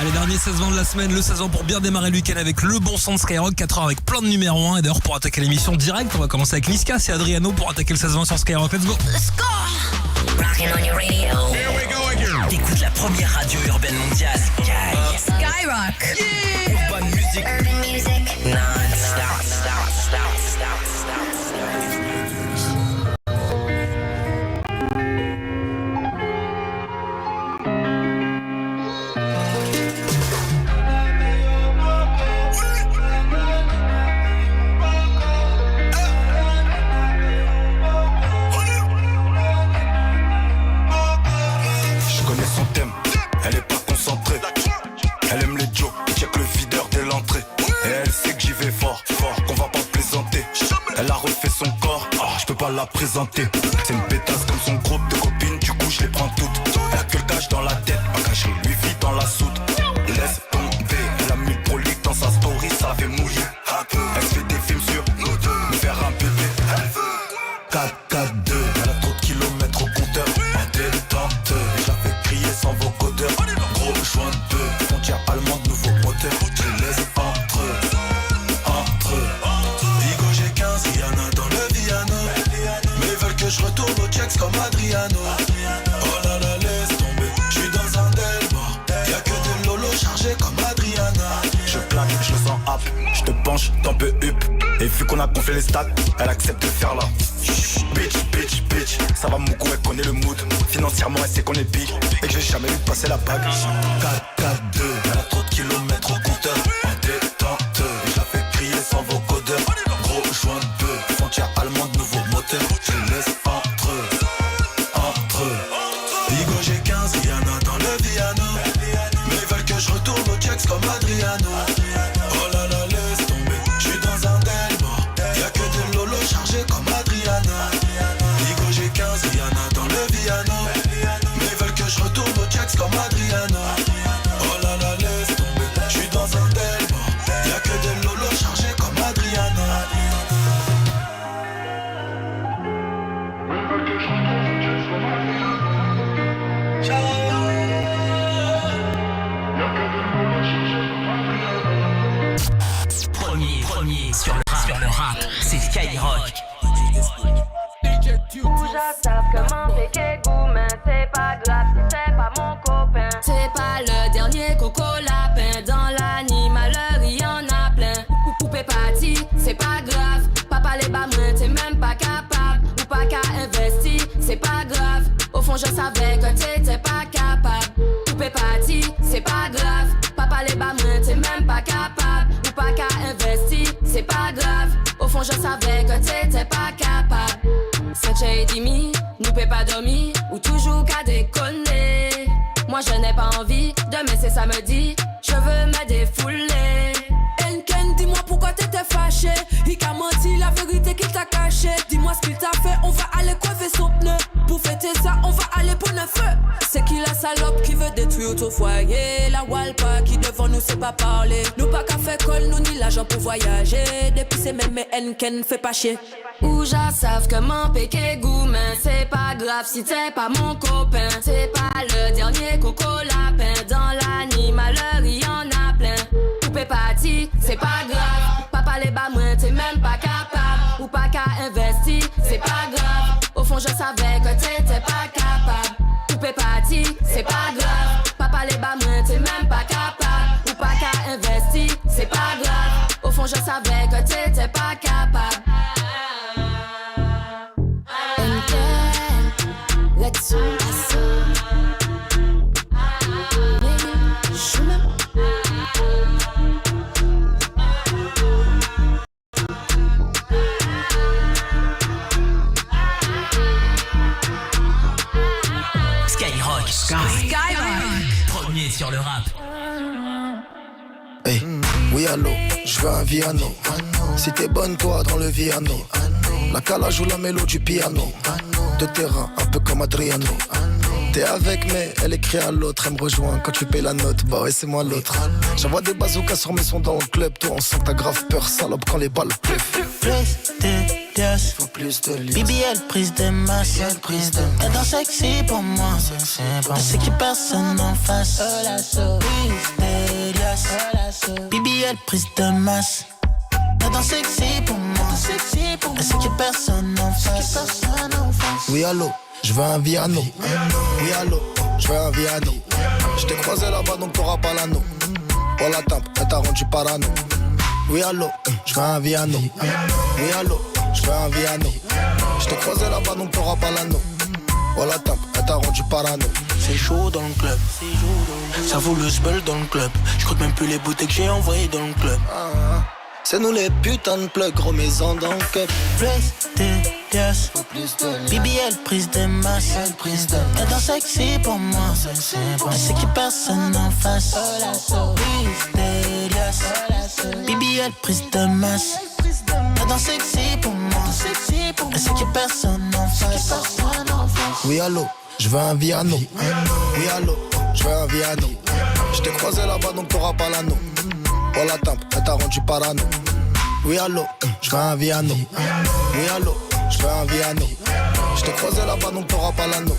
Allez, dernier 16-20 de la semaine, le 16 ans pour bien démarrer le week-end avec le bon son de Skyrock, 4 heures avec plein de numéros 1. Et d'ailleurs, pour attaquer l'émission direct, on va commencer avec Niska, c'est Adriano pour attaquer le 16-20 sur Skyrock. Let's go. Rockin' on your radio. Here we go again. T'écoutes la première radio urbaine mondiale. Skyrock. Yeah. Urban music. Urban music. Non-stop. Elle est pas concentrée, elle aime les jokes, check le videur dès l'entrée. Et elle sait que j'y vais fort, qu'on va pas plaisanter. Elle a refait son corps, je peux pas la présenter. C'est une pétasse comme son groupe de copines, du coup je les prends toutes. Elle a que le cash dans la tête, un caché lui vit dans la soude. Laisse tomber, elle a mis le prolique dans sa story, ça fait mouiller un peu. Elle fait des films sur nous deux, me faire un bébé. Elle veut 4-4-2, elle a trop de kilomètres au compteur. En détente, et je la fais crier sans vocodeur. Gros joint de peu, frontière allemande, nouveau moteur. Je les laisse entre eux. Digo j'ai 15, Rihanna dans le Viano. Mais ils veulent que je retourne au checks comme Adriano. Oh là là, laisse tomber, je suis dans un Delmore. Y'a que des lolos chargés comme Adriana. Je claque, je le sens hap, je te penche, t'en peux up. Et vu qu'on a gonflé les stats, elle accepte de faire la bitch, ça va mon coup, elle connaît le mood. Financièrement, elle sait qu'on est big et que j'ai jamais vu passer la bague. 4-4-2, elle a trop de kilomètres au compteur. En détente, et je la fais crier sans vocodeur. Gros joint de peu, frontière allemande, nouveau moteur. Je les laisse entre eux. Digo j'ai 15, Rihanna dans le Viano. Mais ils veulent que je retourne au checks comme Adriano. Oh là là, laisse tomber, je suis dans un Delmore. Y'a que des lolos chargés comme Adriana. Digo j'ai 15, Rihanna dans le Viano. Mais ils veulent que je retourne au checks comme Adriana. Oh là là, laisse tomber, je suis dans un Delmore. Y'a que des lolos chargés comme Adriana. Premier sur le rap, c'est Skyrock. Déjà savent comment péquer goût, mais c'est pas grave si c'est pas mon copain. C'est pas le dernier coco lapin. Dans l'animaleur, il y en a plein. Poupée parti, c'est pas grave. Papa les bas moins, t'es même pas capable. Ou pas qu'à investir, c'est pas grave. Au fond, je savais que t'étais pas capable. Poupée parti, c'est pas grave. Papa les bas moins, t'es même pas capable. Ou pas qu'à investir, c'est pas grave. Au fond, je savais que t'étais pas capable. C'est j'ai dit, nous peut pas dormir ou toujours qu'à déconner. Moi je n'ai pas envie, demain c'est samedi, je veux me défouler. Enken, dis-moi pourquoi t'étais fâché. Il t'a menti la vérité qu'il t'a caché. Dis-moi ce qu'il t'a fait, on va aller coiffer son pneu. Pour fêter ça, on va aller pour le feu. C'est qui la salope qui veut détruire ton foyer? La Walpa qui devant nous sait pas parler. Nous pas qu'à faire colle, nous ni l'argent pour voyager. Depuis c'est même Enken, fait pas chier. Ou já savent comment péquer goût, mais c'est pas grave si t'es pas mon copain. C'est pas le dernier coco lapin. Dans l'animaleur, il y en a plein. Poupée parti, c'est pas grave. Papa les bas moins, t'es même pas capable. Ou pas qu'à investir, c'est pas grave. Au fond, je savais que t'étais pas capable. Poupée parti, c'est pas grave. Papa les bas moins, t'es même pas capable. Ou pas qu'à investir, c'est pas grave. Au fond, je savais que t'étais pas capable. Let's go. Skyrock. Premier sur le rap. Hey, oui allô, je veux un Viano. Si t'es bonne toi dans le Viano. La calage ou la mélo du piano. De terrain, un peu comme Adriano. T'es avec mais elle écrit à l'autre. Elle me rejoint quand tu payes la note. Bah ouais c'est moi l'autre. J'envoie des bazookas sur mes sons dans le club. Toi on sent que t'as grave peur salope quand les balles pleuvent. Plus de liasses, faut plus de liasses. BBL prise de masse, elle danse sexy pour moi. Je sais que personne en face. Plus de BBL prise de masse. T'as dansé sexy pour moi. Est-ce qu'il y a personne en face? Oui allô, je veux un Viano. Oui allô, je veux un Viano. Je t'ai croisé là-bas donc t'auras pas l'anneau. Oh la tempe, elle t'a rendu parano. Oui allô, je veux un Viano. Oui allô, je veux un Viano. Je t'ai croisé là-bas donc t'auras pas l'anneau. Oh la tempe, elle t'a rendu parano. C'est chaud dans le club. Ça vaut le spell dans le club. Je compte même plus les bouteilles que j'ai envoyées dans le club. C'est nous les putains de plugs, remets-en dans le cup. Plus de yes. BBL prise de masse. Elle danse sexy pour moi. Est-ce qu'il y a personne en face? Plus de yes. BBL prise de masse. Elle danse sexy pour moi. Est-ce qu'il y a personne en face? Oui allô, je veux un Viano. Oui allô, je veux un Viano. Je t'ai croisé là-bas donc t'auras pas l'anneau. Oh la tempe, elle t'a rendu parano. Oui allô, je veux un Viano. Oui allô, je veux un Viano. Je t'ai croisé là-bas donc t'auras pas l'anneau.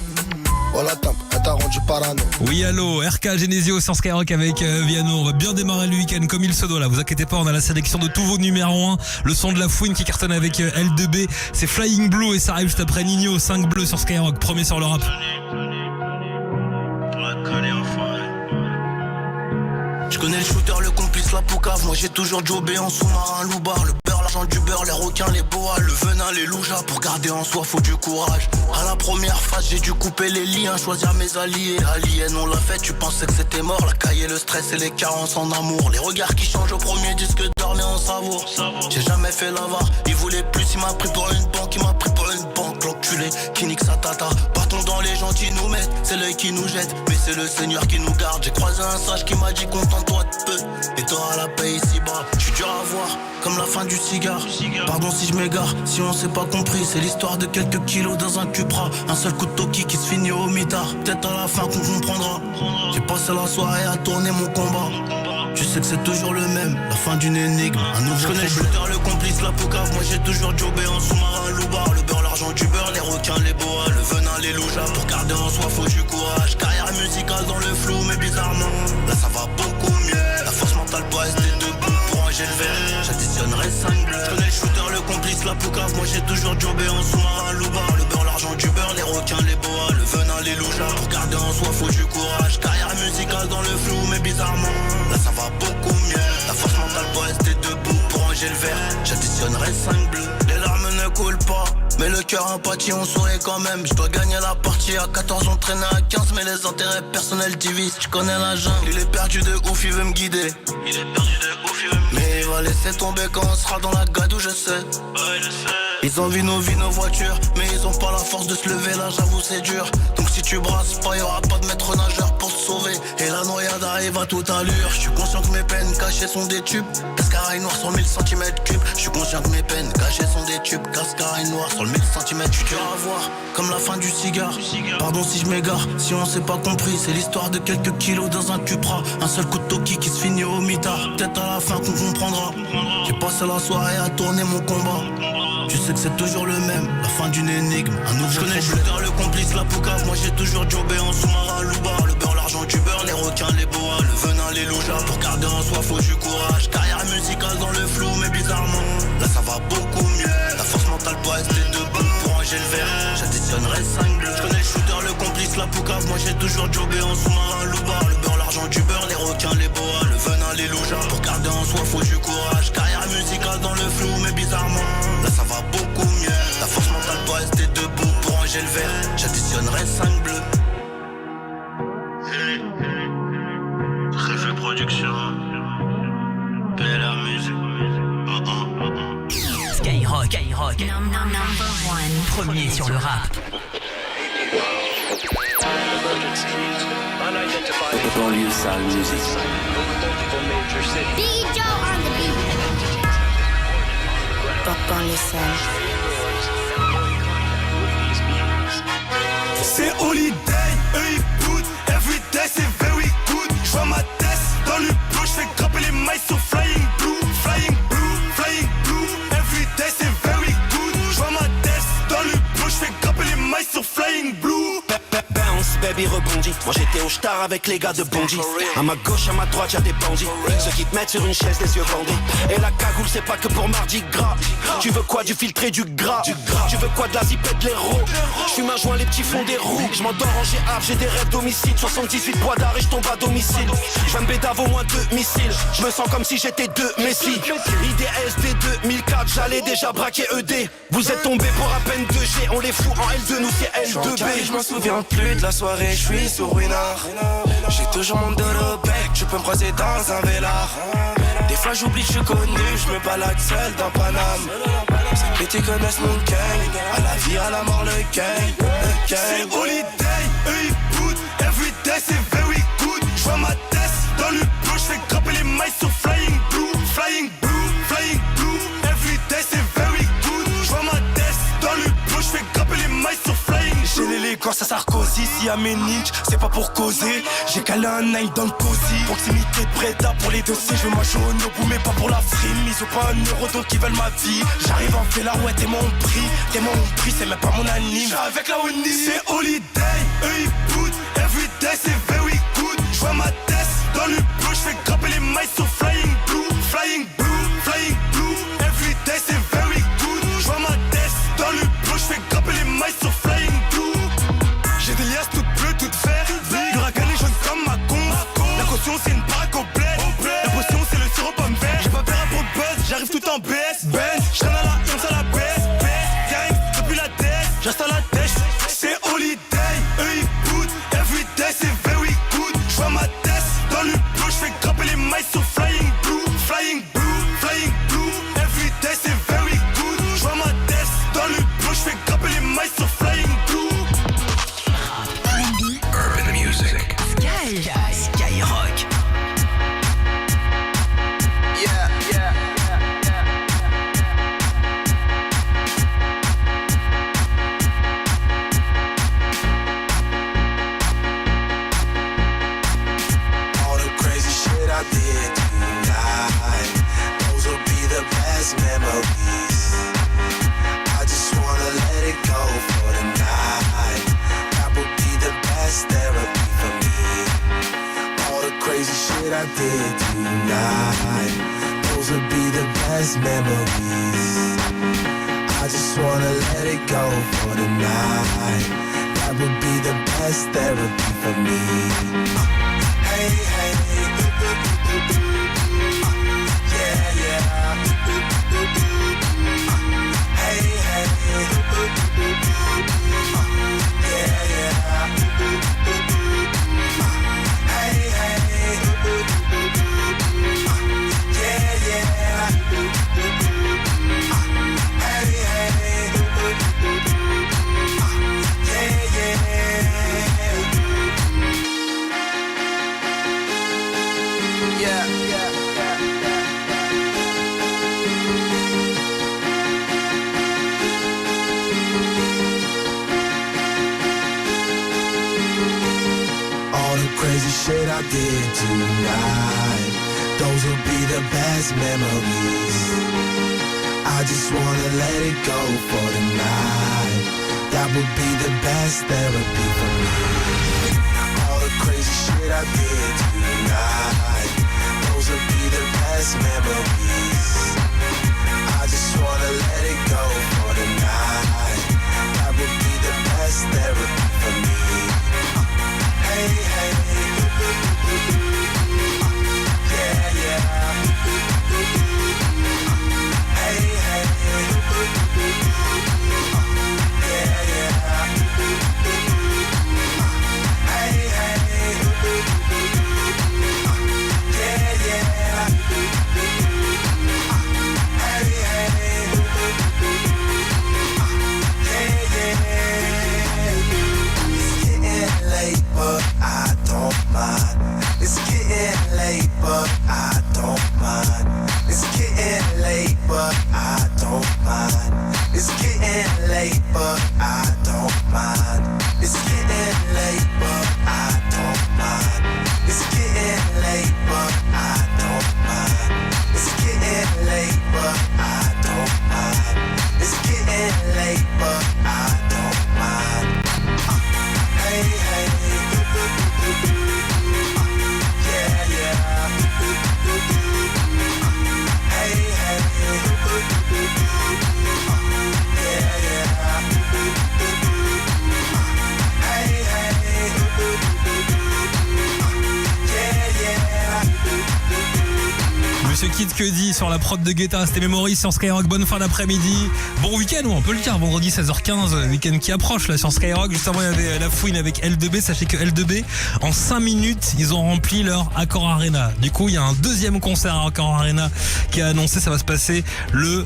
Oh la tempe, elle t'a rendu parano. Oui allô, RK Genesio sur Skyrock avec Viano. On va bien démarrer le week-end comme il se doit là. Vous inquiétez pas, on a la sélection de tous vos numéros 1. Le son de la fouine qui cartonne avec L2B. C'est Flying Blue et ça arrive juste après Nino. 5 bleus sur Skyrock, premier sur le rap. Je connais le shooter, le complice, la poucave. Moi j'ai toujours jobé en sous-marin, loubar. Le beurre, l'argent du beurre, les requins, les boas, le venin, les loujas. Pour garder en soi, faut du courage. À la première phase, j'ai dû couper les liens, choisir mes alliés. Alien, on l'a fait, tu pensais que c'était mort. La caille, le stress et les carences en amour. Les regards qui changent au premier disque d'or, mais on savoure. J'ai jamais fait l'avare, il voulait plus, il m'a pris pour une banque, il m'a pris pour une banque. L'enculé, qui nique sa tata. Partons dans les gens qui nous mettent, c'est l'œil qui nous jette. Mais c'est le Seigneur qui nous garde. J'ai croisé un sage qui m'a dit contente-toi de peu. Et t'auras la paix ici bas. J'suis dur à voir, comme la fin du cigare. Pardon si je m'égare, si on s'est pas compris. C'est l'histoire de quelques kilos dans un Cupra. Un seul coup de toki qui se finit au mitard. Peut-être à la fin qu'on comprendra. J'ai passé la soirée à tourner mon combat. Tu sais que c'est toujours le même, la fin d'une énigme. Un nouveau connais le shooter, le complice, la poucave. Moi j'ai toujours jobé en sous-marin, loubar. Le beurre, l'argent du beurre, les requins, les boas, le venin, les loujas. Pour garder en soi, faut du courage. Carrière musicale dans le flou, mais bizarrement, là ça va beaucoup mieux. La force mentale pour rester debout. Pour ranger le verre, j'additionnerai 5 bleus. Je connais le shooter, le complice, la poucave. Moi j'ai toujours jobé en sous-marin, loubar. Le beurre, l'argent du beurre, les requins, les boas, le venin, les loujas. Pour garder en soi, faut du courage. Carrière musicale dans le flou, mais bizarrement, là ça va beaucoup mieux. La force mentale pour rester debout. Pour ranger le verre, j'additionnerai 5 bleus. Les larmes ne coulent pas, mais le cœur empathie, on sourit quand même. Je dois gagner la partie, à 14 on traînait à 15. Mais les intérêts personnels divisent, tu connais la jungle. Il est perdu de ouf, il veut me guider. Il est perdu de ouf, il veut me guider. Mais il va laisser tomber quand on sera dans la gadou, je sais. Ouais, je sais. Ils envient nos vies, nos voitures, mais ils ont pas la force de se lever, là j'avoue c'est dur. Donc si tu brasses pas, y'aura pas de maître nageur pour te sauver. Et la noyade arrive à toute allure. Je suis conscient que mes peines cachées sont des tubes. Cascaraille noire sur 1000 cm3. Je suis conscient que mes peines cachées sont des tubes. Cascaraille noire sur le 1000 cm3. Tu dur à voir, comme la fin du cigare. Pardon si je m'égare, si on s'est pas compris. C'est l'histoire de quelques kilos dans un Cupra. Un seul coup de toki qui se finit au mitard. Peut-être à la fin qu'on comprendra. J'ai passé la soirée à tourner mon combat. Tu sais que c'est toujours le même, la fin d'une énigme. Un nouveau je connais le shooter, le complice, la poucave. Moi j'ai toujours jobé en sous-marin, loubar. Le beurre, l'argent du beurre, les requins, les boas, le venin, les loujas. Pour garder en soi, faut du courage. Carrière musicale dans le flou, mais bizarrement, là ça va beaucoup mieux. La force mentale pour rester debout. Pour ranger le verre, j'additionnerai 5 bleus. Je connais le shooter, le complice, la poucave. Moi j'ai toujours jobé en sous-marin, loubar. Le beurre, l'argent du beurre, les requins, les boas, le venin, les loujas. Pour garder en soi, faut du courage. Carrière musicale dans le flou, mais bizarrement, là ça va beaucoup mieux. La force mentale pour rester debout. Pour ranger le verre, j'additionnerai 5 bleus. Réfé production. Belle musique. Skyrock, number one. Premier sur le rap. Banlieue sale music. Biggie Joe on the beat. Banlieue sale. C'est holiday, eux ils boot. Everyday c'est very good. J'vois ma tête dans le bleu, j'fais grimper les mailles sur flying blue. Flying blue, flying blue. Everyday c'est very good. J'vois ma tête dans le bleu, j'fais grimper les mailles sur flying blue. Bounce, baby rebondis. Moi j'étais au star avec les gars de Bondy. À ma gauche, à ma droite, y'a des bandits. Ceux qui te mettent sur une chaise, les yeux bandés. Et la cagoule, c'est pas que pour Mardi Gras. Tu veux quoi, du filtré, du gras? Tu veux quoi, de la zipette, de l'héros? J'fume un joint, les petits font des roues. J'm'endors en G-Havre, j'ai des rêves d'homicide. 78 poids d'art et j'tombe à domicile. J'vais me bédave au moins 2 missiles. J'me sens comme si j'étais 2 Messi. IDSD 2004, j'allais déjà braquer ED. Vous êtes tombés pour à peine 2G. On les fout en L2, nous c'est L2B. Je m'en souviens plus de la soirée, je suis sur Winard. J'ai toujours mon dos au bec, tu peux me croiser dans un vélard. Des fois j'oublie que je suis connu, je me balade seul dans Paname. Ces petits connaissent mon gang, à la vie, à la mort, le gang. C'est holiday, eux ils boutent, everyday c'est very good. J'vois ma tête dans le bleu, j'fais grimper les mailles sur Flying Blue. Flying Blue, Flying Blue, everyday c'est very good. J'vois ma tête dans le bleu, j'fais grimper les mailles sur Flying Blue. J'ai l'élégance à Sarkozy, s'il y a mes ninjas, c'est pas pour causer. J'ai calé un nine dans le cosy. Proximité de Breda pour les dossiers, je veux moi jaune au bout mais pas pour la frime. Ils ont pas un euro donc ils veulent ma vie. J'arrive en vélo, ouais t'es mon prix, c'est même pas mon anime. J'suis avec la Oni, c'est holiday, eux ils boutent, everyday c'est very good. J'vois ma tête dans le bleu, j'fais grimper les mailles sur Flying Blue. Flying Blue, Flying Blue, everyday c'est very good. J'vois ma tête dans le bleu, j'fais grimper les mailles sur Flying Blue. J'ai des liasses toutes bleues, toutes vertes. L'huracan est jaune comme ma con. La caution c'est une baraque au bled. La potion c'est le sirop pomme vert. J'ai pas peur pour le buzz, j'arrive tout en BS. Benz, j'traîne à la once à la baisse. Gang, depuis la tête, j'reste à la tête. C'est holiday, eux ils boutent. Everyday c'est very good. J'vois ma tête dans le bleu, j'fais grimper les mailles sur Flying Blue. Flying Blue, Flying Blue. Everyday c'est very good. J'vois ma tête dans le bleu, j'fais grimper les mailles sur Flying Blue. Urban music. Skyrock. All the crazy shit I did tonight, those will be the best memories. I just wanna let it go for the night. That would be the best therapy for me. All the crazy shit I did tonight, those will be the best memories. I just wanna let it go for the night. That would be the best therapy for me. Hey, hey, yeah, yeah. Hey, hey, yeah, yeah. Hey, hey, yeah, yeah. Hey, hey, yeah, yeah. Yeah, yeah, yeah, yeah. All the crazy shit I did tonight, those will be the best memories. I just wanna let it go for the night. That would be the best therapy for me. All the crazy shit I did tonight, those will be the best memories. I just wanna let it go for the night. That would be the best therapy for me. Hey, hey, yeah, yeah. Hey, hey, yeah, yeah. Monsieur Kid Cudi sur la prod de Guetta, c'était Memory sur Skyrock. Bonne fin d'après-midi. Bon week-end, on peut le dire, vendredi 16h15, week-end qui approche là sur Skyrock. Juste avant, il y avait La Fouine avec L2B. Sachez que L2B, en 5 minutes, ils ont rempli leur Accor Arena. Du coup, il y a un deuxième concert à Accor Arena qui a annoncé, ça va se passer le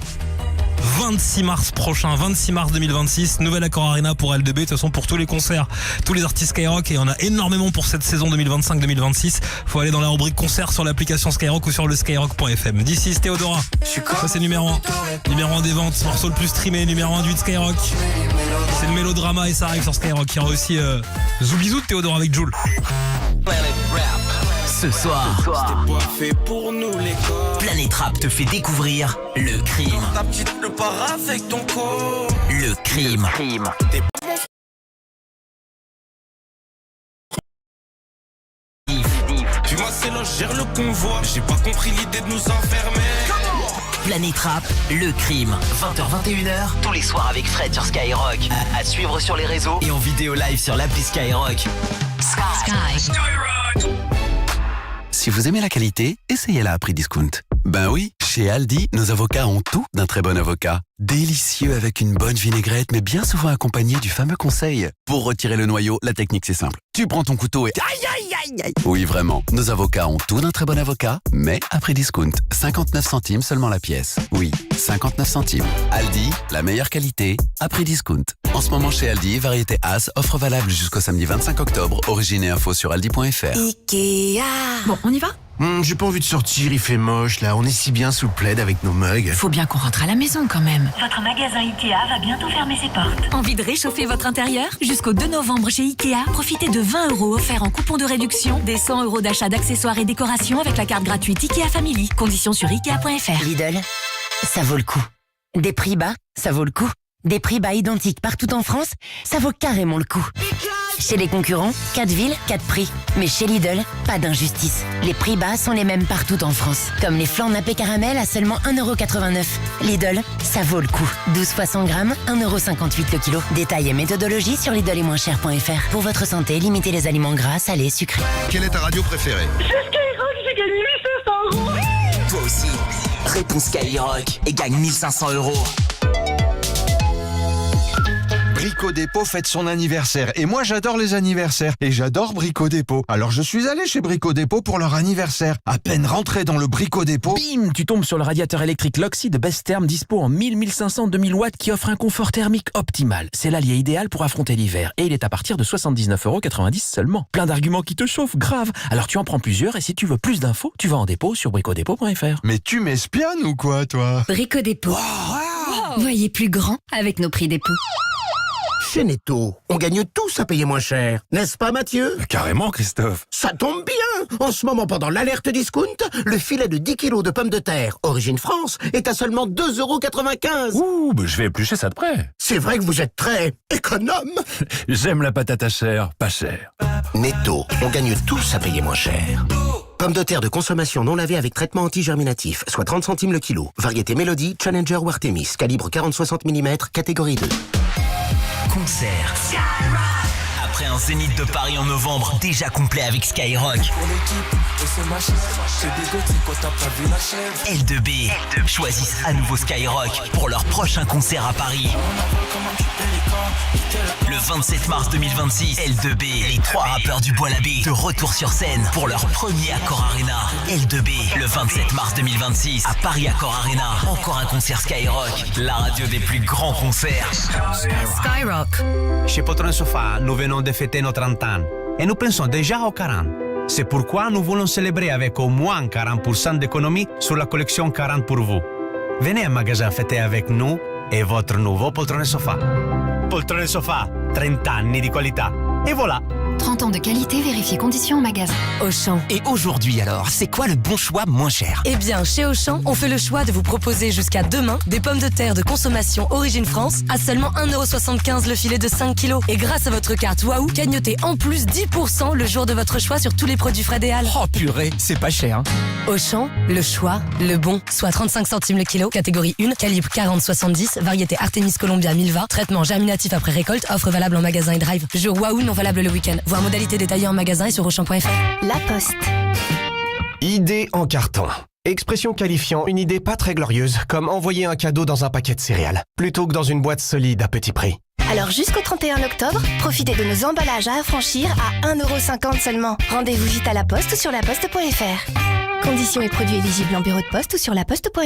26 mars prochain, 26 mars 2026, nouvelle Accor Arena pour L2B. De toute façon, pour tous les concerts, tous les artistes Skyrock, et il y en a énormément pour cette saison 2025-2026. Faut aller dans la rubrique concert sur l'application Skyrock ou sur le skyrock.fm. D'ici, Théodora. Ça, c'est numéro 1. Numéro 1 des ventes, morceau le plus streamé, numéro 1 du Skyrock. C'est le mélodrama et ça arrive sur Skyrock. Il y aura aussi Zoubizou de Théodora avec Jules. Ce soir, C'était pas fait pour nous les gars. Planète Rap te fait découvrir le crime. Ta petite le part avec ton corps. Le crime. Puis moi c'est là, je gère le convoi. J'ai pas compris l'idée de nous enfermer. Planète Rap, le crime. 20h-21h, tous les soirs avec Fred sur Skyrock. À suivre sur les réseaux et en vidéo live sur l'appli Skyrock. Si vous aimez la qualité, essayez-la à prix discount. Ben oui, chez Aldi, nos avocats ont tout d'un très bon avocat. Délicieux avec une bonne vinaigrette, mais bien souvent accompagné du fameux conseil. Pour retirer le noyau, la technique c'est simple. Tu prends ton couteau et... Aïe, aïe, aïe, aïe. Oui, vraiment. Nos avocats ont tout d'un très bon avocat, mais à prix discount. 59 centimes seulement la pièce. Oui, 59 centimes. Aldi, la meilleure qualité, à prix discount. En ce moment chez Aldi, variété As, offre valable jusqu'au samedi 25 octobre. Origine et info sur aldi.fr. Ikea. Bon, on y va? J'ai pas envie de sortir, il fait moche là, on est si bien sous le plaid avec nos mugs. Faut bien qu'on rentre à la maison quand même. Votre magasin Ikea va bientôt fermer ses portes. Envie de réchauffer votre intérieur? Jusqu'au 2 novembre chez Ikea, profitez de 20 € offerts en coupon de réduction, des 100 € d'achat d'accessoires et décorations avec la carte gratuite Ikea Family. Conditions sur Ikea.fr. Lidl, ça vaut le coup. Des prix bas, ça vaut le coup. Des prix bas identiques partout en France, ça vaut carrément le coup. Chez les concurrents, 4 villes, 4 prix. Mais chez Lidl, pas d'injustice. Les prix bas sont les mêmes partout en France. Comme les flancs nappés caramel à seulement 1,89 €. Lidl, ça vaut le coup. 12 fois 100 grammes, 1,58 € le kilo. Détails et méthodologie sur Lidl-et-moins-cher.fr. Pour votre santé, limitez les aliments gras, salés, sucrés. Quelle est ta radio préférée? C'est Skyrock, j'ai gagné 1500 €. Toi aussi, réponds Skyrock et gagne 1500 €. Brico Dépôt fête son anniversaire et moi j'adore les anniversaires et j'adore Brico Dépôt. Alors je suis allé chez Brico Dépôt pour leur anniversaire. À peine rentré dans le Brico Dépôt, bim, tu tombes sur le radiateur électrique Loxy de Best Therm dispo en 1000, 1500, 2000 watts qui offre un confort thermique optimal. C'est l'allié idéal pour affronter l'hiver et il est à partir de 79,90 € seulement. Plein d'arguments qui te chauffent, grave. Alors tu en prends plusieurs et si tu veux plus d'infos, tu vas en dépôt sur bricodépôt.fr. Mais tu m'espionnes ou quoi toi? Brico Dépôt. Voyez plus grand avec nos prix dépôt. Chez Netto, on gagne tous à payer moins cher. N'est-ce pas Mathieu? Carrément Christophe. Ça tombe bien. En ce moment, pendant l'alerte discount, le filet de 10 kilos de pommes de terre, origine France, est à seulement 2,95 €. Ouh, je vais éplucher ça de près. C'est vrai que vous êtes très économe. J'aime la patate à chair, pas cher. Netto, on gagne tous à payer moins cher. Pommes de terre de consommation non lavée avec traitement anti-germinatif, soit 30 centimes le kilo. Variété Mélodie, Challenger ou Artemis, calibre 40-60 mm, catégorie 2. Concert. Après un Zénith de Paris en novembre, déjà complet avec Skyrock. L2B choisissent à nouveau Skyrock pour leur prochain concert à Paris. Le 27 mars 2026, L2B, les 3 rappeurs du Bois-l'Abbé, de retour sur scène pour leur premier Accor Arena. L2B, le 27 mars 2026, à Paris Accor Arena. Encore un concert Skyrock, la radio des plus grands concerts. Skyrock. Chez Poltrone Sofa, nous venons de fêter nos 30 ans et nous pensons déjà aux 40. C'est pourquoi nous voulons célébrer avec au moins 40% d'économie sur la collection 40 pour vous. Venez à magasin fêter avec nous et votre nouveau Poltrone Sofa. Poltrone Sofa, 30 anni di qualità. Et voilà. 30 ans de qualité, vérifiez conditions en magasin. Auchan. Et aujourd'hui alors, c'est quoi le bon choix moins cher? Eh bien, chez Auchan, on fait le choix de vous proposer jusqu'à demain des pommes de terre de consommation Origine France à seulement 1,75 € le filet de 5 kg. Et grâce à votre carte Waouh, cagnotez en plus 10% le jour de votre choix sur tous les produits Fred et Al. Oh purée, c'est pas cher. Hein. Auchan, le choix, le bon, soit 35 centimes le kilo, catégorie 1, calibre 40-70, variété Artemis Columbia 1020, traitement germinatif après récolte, offre valable en magasin et drive. Jour Waouh non valable le week-end. Voir modalité détaillée en magasin et sur Auchan.fr. La Poste. Idée en carton. Expression qualifiant une idée pas très glorieuse, comme envoyer un cadeau dans un paquet de céréales, plutôt que dans une boîte solide à petit prix. Alors jusqu'au 31 octobre, profitez de nos emballages à affranchir à 1,50€ seulement. Rendez-vous vite à la poste ou sur laposte.fr. Conditions et produits éligibles en bureau de poste ou sur laposte.fr.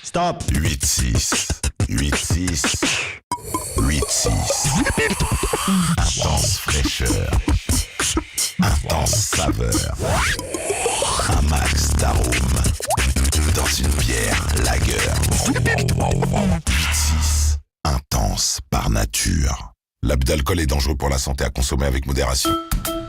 Stop. 8-6. 8-6. 8-6. Intense fraîcheur. Intense saveur. Un max d'arôme. Dans une bière lager. 8-6. Intense par nature. L'abus d'alcool est dangereux pour la santé, à consommer avec modération.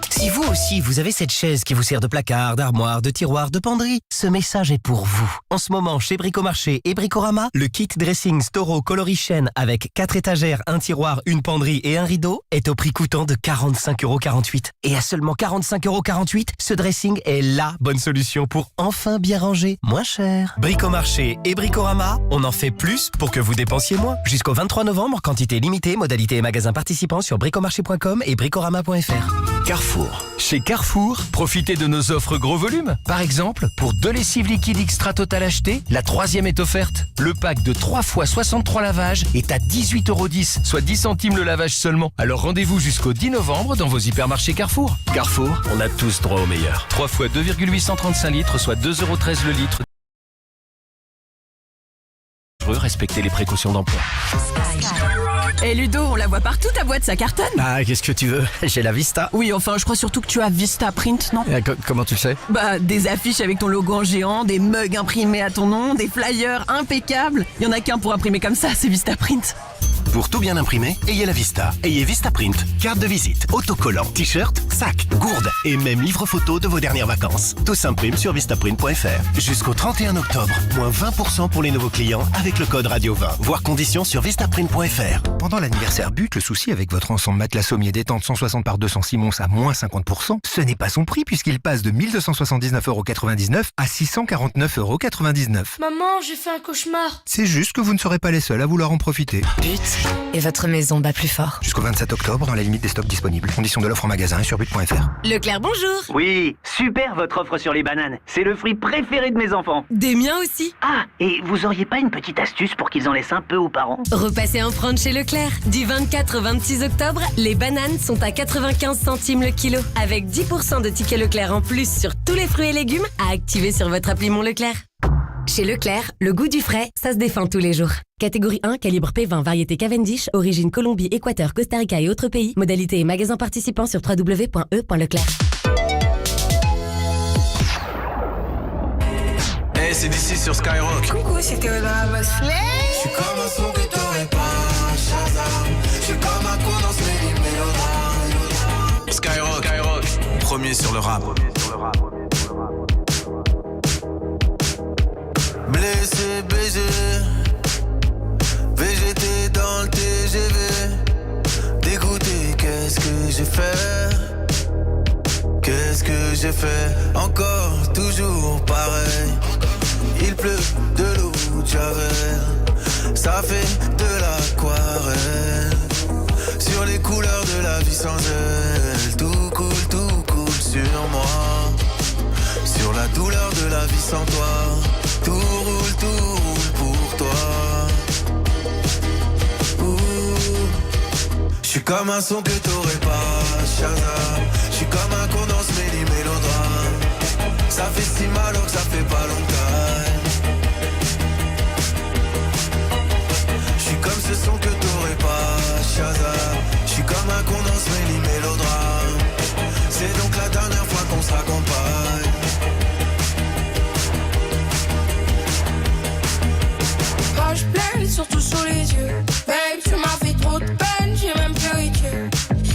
Si vous aussi, vous avez cette chaise qui vous sert de placard, d'armoire, de tiroir, de penderie, ce message est pour vous. En ce moment, chez Bricomarché et Bricorama, le kit dressing Storo coloris chêne avec 4 étagères, un tiroir, une penderie et un rideau est au prix coûtant de 45,48 €. Et à seulement 45,48 €, ce dressing est la bonne solution pour enfin bien ranger, moins cher. Bricomarché et Bricorama, on en fait plus pour que vous dépensiez moins. Jusqu'au 23 novembre, quantité limitée, modalité et magasins participants sur bricomarché.com et bricorama.fr. Carrefour. Chez Carrefour, profitez de nos offres gros volume. Par exemple, pour 2 lessives liquides Extra Total achetés, la 3e est offerte. Le pack de 3 x 63 lavages est à 18,10 €, soit 10 centimes le lavage seulement. Alors rendez-vous jusqu'au 10 novembre dans vos hypermarchés Carrefour. Carrefour, on a tous droit au meilleur. 3 x 2,835 litres, soit 2,13 € le litre. Respectez les précautions d'emploi. Et Ludo, on la voit partout ta boîte, ça cartonne. Ah, qu'est-ce que tu veux? J'ai la Vista. Oui, enfin, je crois surtout que tu as Vista Print, non? Comment tu le sais? Bah, des affiches avec ton logo en géant, des mugs imprimés à ton nom, des flyers impeccables. Il y en a qu'un pour imprimer comme ça, c'est Vista Print. Pour tout bien imprimer, ayez la Vista. Ayez Vista Print. Carte de visite, autocollant, t-shirt, sac, gourde et même livre photo de vos dernières vacances. Tout s'imprime sur vistaprint.fr. Jusqu'au 31 octobre, moins 20% pour les nouveaux clients avec le code Radio20. Voir conditions sur vistaprint.fr. Pendant l'anniversaire But, le souci avec votre ensemble matelas sommier détente 160 par 200 Simons à moins 50%, ce n'est pas son prix puisqu'il passe de 1279,99 € à 649,99 €. Maman, j'ai fait un cauchemar. C'est juste que vous ne serez pas les seuls à vouloir en profiter. But et votre maison bat plus fort. Jusqu'au 27 octobre, dans la limite des stocks disponibles. Conditions de l'offre en magasin et sur but.fr. Leclerc, bonjour. Oui, super votre offre sur les bananes. C'est le fruit préféré de mes enfants. Des miens aussi. Ah, et vous auriez pas une petite astuce pour qu'ils en laissent un peu aux parents? Repassez en prendre chez Leclerc. Du 24 au 26 octobre, les bananes sont à 95 centimes le kilo. Avec 10% de tickets Leclerc en plus sur tous les fruits et légumes à activer sur votre appli Mon Leclerc. Chez Leclerc, le goût du frais, ça se défend tous les jours. Catégorie 1, calibre P20, variété Cavendish, origine Colombie, Équateur, Costa Rica et autres pays. Modalité et magasins participants sur www.e.leclerc. Hey, c'est d'ici sur Skyrock. Coucou, c'était Oda Bosley. Je suis comme un son que t'aurais pas, Shazam. Je suis comme un con dans ce mélodrame. Skyrock, premier sur le rap. Blessé, BG, VGT dans le TGV. Dégoûté, qu'est-ce que j'ai fait? Qu'est-ce que j'ai fait? Encore, toujours pareil. Il pleut de l'eau de Javel. Ça fait de l'aquarelle. Sur les couleurs de la vie sans elle. Tout coule sur moi. Sur la douleur de la vie sans toi. Tout roule pour toi. J'suis comme un son que t'aurais pas, Shazam. J'suis comme un con dans ce mélodrame. Ça fait si mal alors que ça fait pas longtemps. J'suis comme ce son que t'aurais pas, Shazam. J'suis comme un con dans ce mélodrame. C'est donc la dernière fois qu'on se raccompagne. Je pleure surtout sur les yeux. Babe, tu m'as fait trop de peine, j'ai même pleuré Dieu.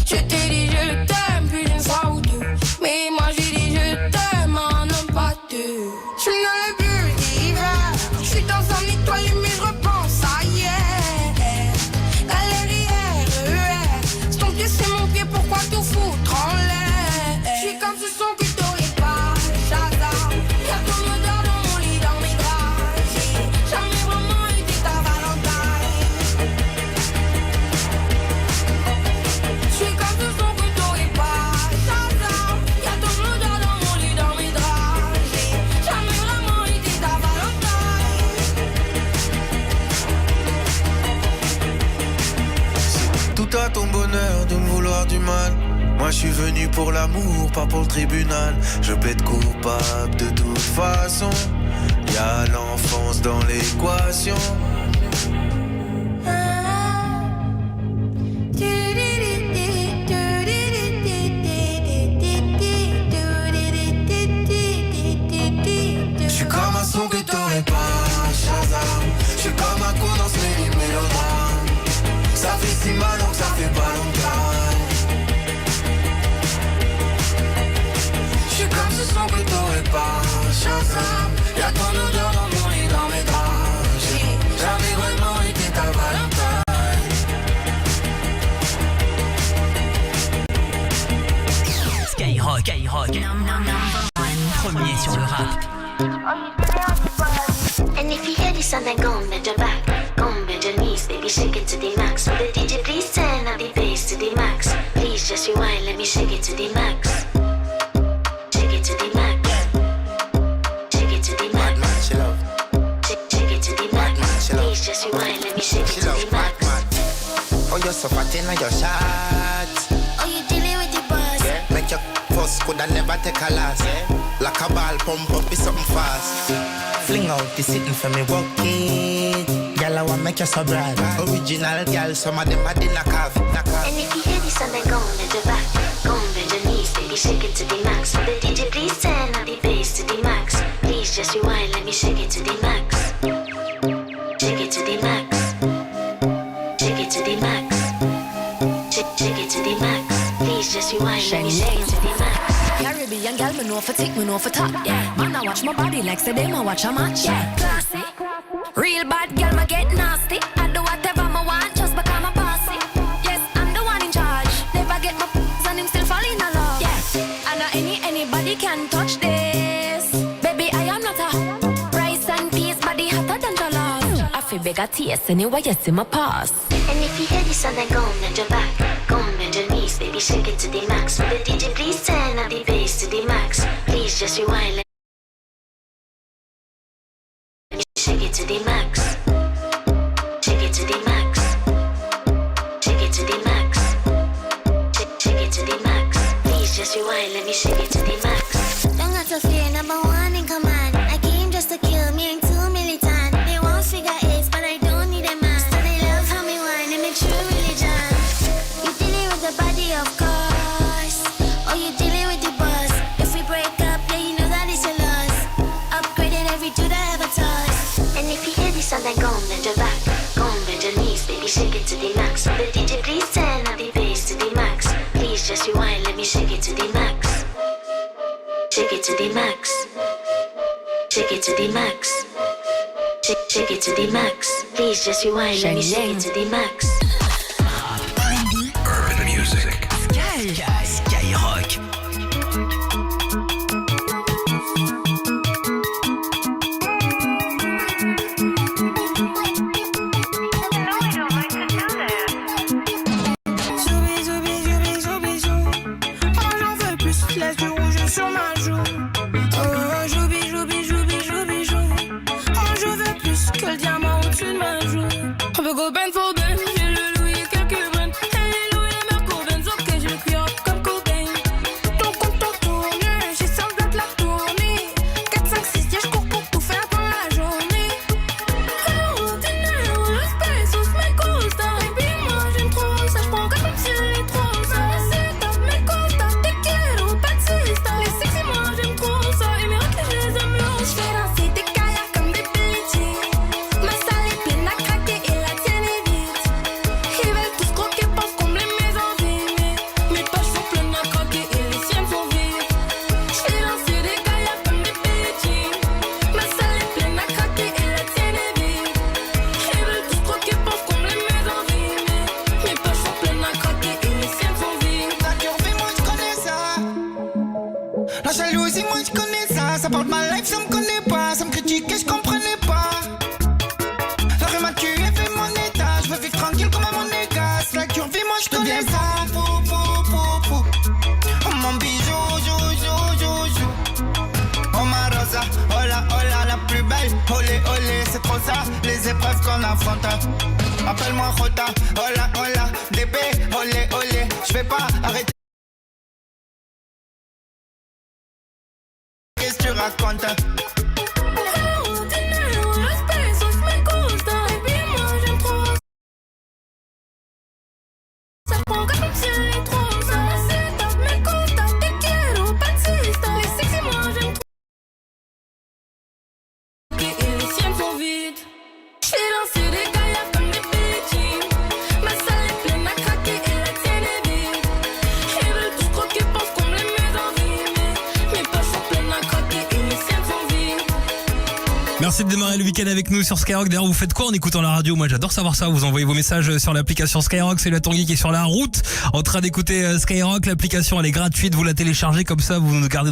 Je t'ai dit je t'aime plus d'une fois ou deux. Mais moi j'ai dit je t'aime un homme pas deux. Je suis dans les bulles d'hiver. Je suis dans un étoile mais je repense à hier. Galerie RER. C'est ton pied, c'est mon pied, pourquoi tout foutre en l'air? Je suis comme ce son que t'aurais pas, Shazam. Y'a ton odeur dans mon lit, dans mes draps. J'ai jamais vraiment été ta Valentine. à ton bonheur de me vouloir du mal. Moi je suis venu pour l'amour, pas pour le tribunal. Je plaide coupable de toute façon. Y'a l'enfance dans l'équation. J'suis comme un son que t'aurais pas, Shazam. J'suis comme un coup dans ce mélodrame. Ça fait si mal donc ça fait pas longtemps. J'suis comme ce son que t'aurais pas, Shazam. Y'a ton odeur dans mon lit, dans mes draps. J'ai jamais vraiment été ta Valentine. Skyrock, premier sur le rap. And if you hear this song, then go and bend your back, go and bend your knees, baby, shake it to the max. Will the DJ please turn up the bass to the max? Please just rewind, let me shake it to the max. Shake it to the max. Shake it to the max. Shake it to the max. Please just rewind, let me shake it to the max. Oh, you're so fat in your shots. Oh, you dealing with the buzz? Yeah. Make your first could I never take a last. Yeah. Like a ball pump up with something fast. Fling out the sitting for me walk it. Girl, I wanna make you so bright. Original girl, some of them are in a coffee. And if you hear this song, then go and bend your back, go and bend your knees, baby, shake it to the max. Will the DJ please turn up the bass to the max? Please just rewind, let me shake it to the max. Shake it to the max. Shake it to the max. Shake it to the max. Please just rewind, let me shake it to the max. Caribbean girl, me know for tick, me know for top. Yeah, man, I watch my body like say them, I watch a match. Yeah, classy. Real bad girl, me get nasty. I do whatever me want, just become a bossy. Yes, I'm the one in charge. Never get my and him still fall in love. Yeah, and not anybody can touch this. Baby, I am not a rice and peas, body hotter than jollof. I feel bigger taste anyway, you see my pass. And if you hear this song, then go and bend your back, go and bend your knees, baby, shake it to the max. Will the DJ please turn up the bass to the max? Please just rewind, let me shake it to the max. Shake it to the max. Shake it to the max. Shake it to the max. Please just rewind, let me shake it to the max. Don't got to fear, number one in command. I came just to kill me, ain't too militant. They won't figure eights, but I don't need a man. So they love how me whine and make true religion. You dealing with the body, of course. Oh, you dealing with the buzz. If we break up, yeah, you know that it's your loss. Upgraded every dude I ever touched. And if you hear this song, then go and bend your back, go and bend your knees, baby, shake it to the max. Will the DJ please turn up the bass to the max? Please just rewind, let me shake it to the max. Shake it to the max. Shake it to the max. Shake it to the max. Please just rewind, let me shake it to the max. Urban music. Skyrock. Laisse du rouge sur ma joue. Oh, j'oublie, j'oublie, j'oublie, j'oublie, j'oublie. Oh, je veux plus que le diamant au-dessus de ma joue. On peut go ben for ben, j'ai le louis et quelques bennes. Et les louis et les mercos benz, ok, je le cuire comme Cobain. Ton compte tourne, j'ai sans date la tournée. 4, 5, 6, yeah, j'cours pour tout faire dans la journée. Oh, dinero, los pesos me gusta. Baby, moi j'aime trop ça, j'prends comme si elle est trop ça. C'est top, me gusta, te quiero. Les sexy, moi j'aime trop ça. Et mes rats, je les aime bien. J'fais danser des kayaks comme des petits. Ma salle est pleine à craquer et la tienne est vide. Ils veulent tous croquer, pensent combler mes envies. Mais mes poches sont pleines à craquer et les siennes sont vides. J'fais danser des kayaks comme des petits. Ma salle est pleine à craquer et la tienne est vide. Ils veulent tous croquer, pensent combler mes envies. Mais mes poches sont pleines à craquer et les siennes sont vides. La curvée, moi je connais ça. La jalousie, moi je connais ça. Ça porte ma life, ça me connaît pas. Ça me critique et je comprenais pas. La rue m'a tué, fait mon état. Je veux vivre tranquille comme un monégasque. La curvée, moi je connais ça. Oh mon bijou, jou. Oh ma rosa, hola, hola, la plus belle. Olé, olé, c'est trop ça. Les épreuves qu'on affronte. Appelle-moi Rota, hola, hola, DB, olé, olé. Je vais pas arrêter. Qu'est-ce que tu racontes? Merci de démarrer le week-end avec nous sur Skyrock. D'ailleurs, vous faites quoi en écoutant la radio? Moi, j'adore savoir ça. Vous envoyez vos messages sur l'application Skyrock. C'est la Tanguy qui est sur la route en train d'écouter Skyrock. L'application, elle est gratuite. Vous la téléchargez comme ça, vous nous gardez